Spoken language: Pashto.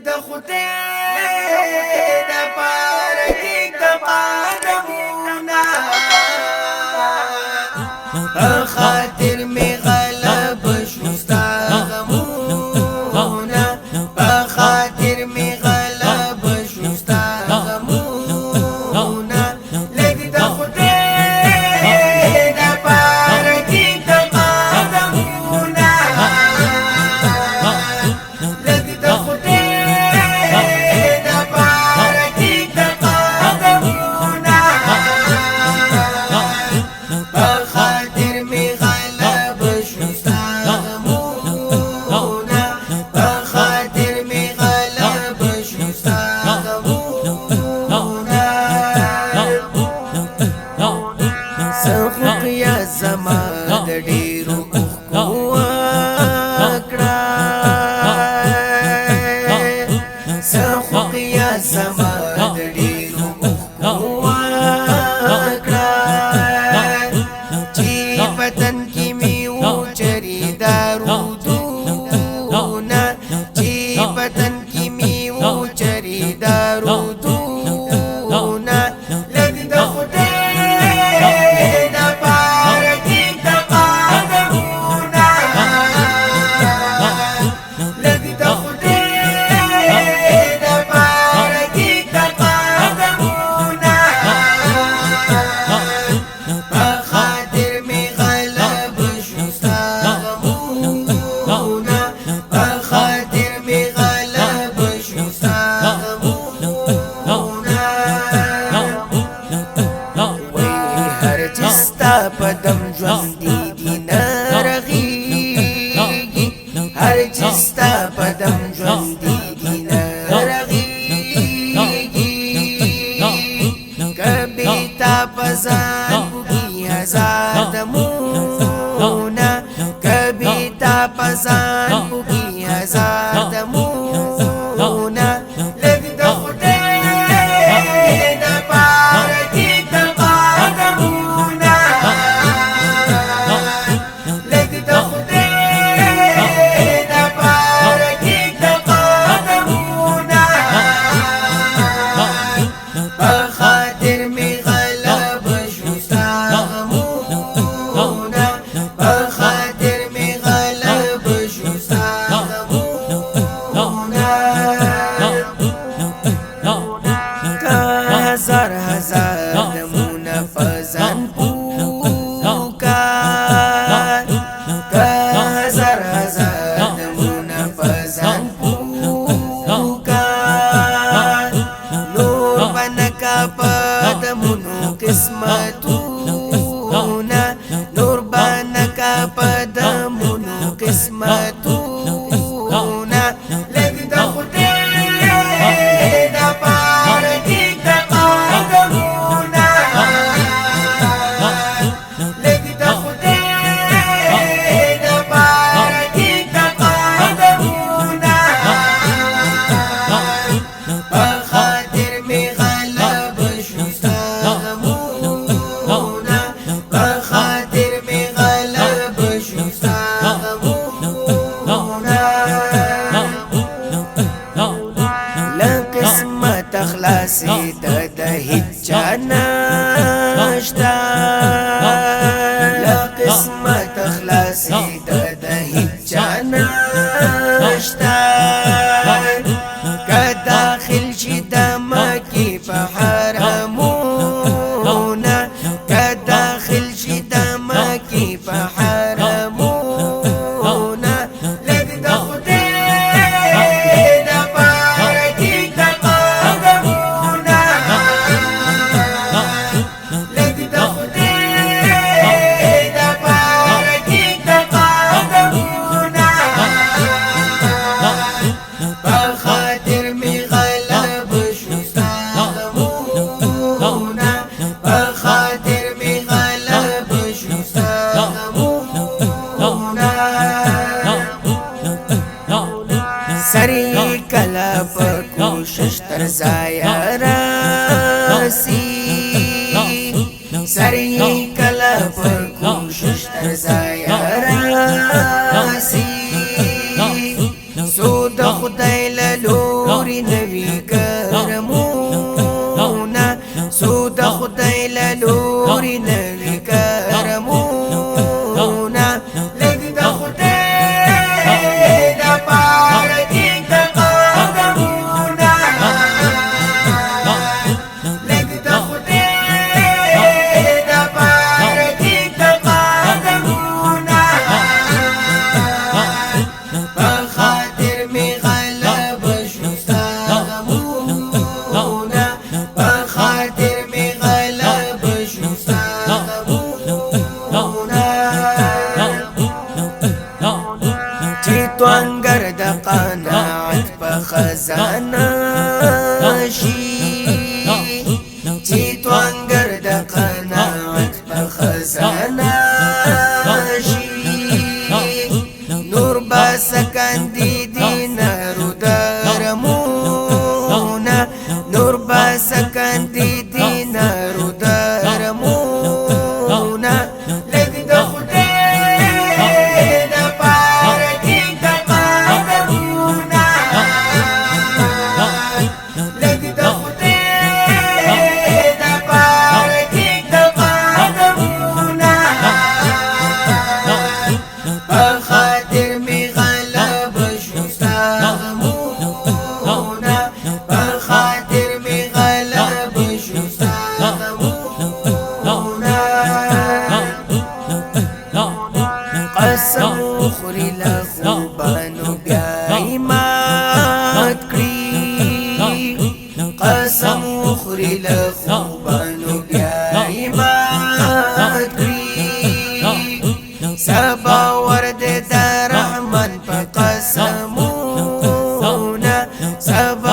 د خدای د پاره کې د قدمونه خاطر می غلب شوستا غمونه خاطر می غلب شوستا غمونه لګ د خدای د پاره کې د قدمونه لګ د خدای د پاره کې د قدمونه خاطر می غلب شوستا غمونه خاطر می غلب شوستا غمونه سخوق یا زما د ډیرو وکړه سخوق یا زما د ډیرو وکړه چې بدن کې می و چری دارودونه چې بدن کې می و چری دارودونه لګ د خدای د پاره کې د قدمونه لګ د خدای د پاره کې د قدمونه خاطر می غلب شوستا غمونه خاطر می غلب شوستا غمونه وای هر چستا پدم ژوند دی نرغیږي هر چستا پدم ژوند دی نرغیږي کبي تا پزان بوږي هزار دمونه کبي تا پزان بوږي هزار دمونه لګ د خدای د پاره کې د قدمونه لګ د خدای د پاره کې د قدمونه خاطر می غلب شوستا غمونه خاطر می غلب شوستا غمونه هزار هزار نمونه فزان پوکار هزار هزار نمونه فزان پوکار نور بنکا پدمونو قسمتونه نور بنکا پدمونو قسمتونه لګ د خدای د پاره کې د قدمونه لګ د خدای د پاره کې د قدمونه خاطر می غلب شوستا غمونه خاطر می غلب شوستا غمونه لقسمت اخلاصي د هیڅ نشتا لقسمت اخلاصي د هیڅ نشتا کداخل شي د مکی په حرمونه کداخل شي د مکی په حرمونه لګ د خدای د پاره کې د قدمونه لګ د خدای د پاره کې د قدمونه خاطر می غلب شوستا غمونه خاطر می غلب شوستا غمونه سری کلا پر کوشش تر ځای راسي سری کلا پر کوشش تر ځای راسي سود خدای له لوري نوي کرمونا سود خدای لوري نوي کرمونا لګ د خدای د پاره کې قدمونا لګ د خدای د پاره کې قدمونا په خاطر می غلب شوستا غمونا په خاطر می غلب شوستا غمونا چې توانګر د قناعت په خزانه شي چې توانګر د قناعت په خزانه شي نور باسکن دی دینارو درمونا نور باسکن دی دینارو درمونا لګ د خدای د پاره کې قدمونا لګ د خدای د پاره کې قدمونا په خاطر می غلب شوستا غمونا په خاطر می غلب شوستا غمونا قسم خوري له خوبانو بیا مات کړی قسم خوري له خوبانو بیا مات کړی سبا ورد د رحمان په قسمونا سبا